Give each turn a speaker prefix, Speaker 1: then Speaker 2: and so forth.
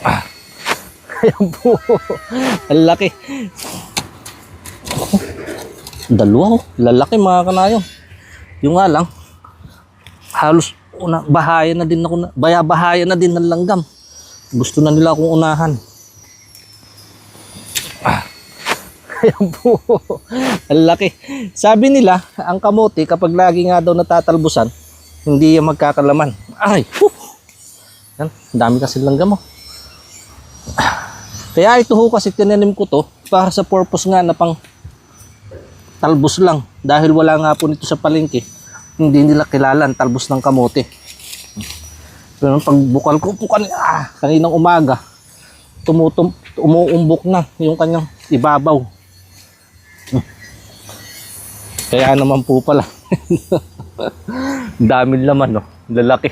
Speaker 1: Ayan po. Ang laki. Dalawa oh. Lalaki mga kanayon. Yung nga lang, halos bahaya na din ako, bahaya na din ng langgam. Gusto na nila akong unahan. Ayan po. Ang laki. Sabi nila, ang kamote kapag lagi nga daw natatalbusan, hindi yan magkakalaman. Ay, yan, dami kasi langgam oh. Kaya ito ho kasi tinanim ko to para sa purpose nga na pang talbos lang. Dahil wala nga po nito sa palengke, hindi nila kilala ang talbos ng kamote. Pero pag bukal ko po kaninang umaga, umuumbok na yung kanyang ibabaw. Kaya naman po pala. Daming laman, no? Lalaki.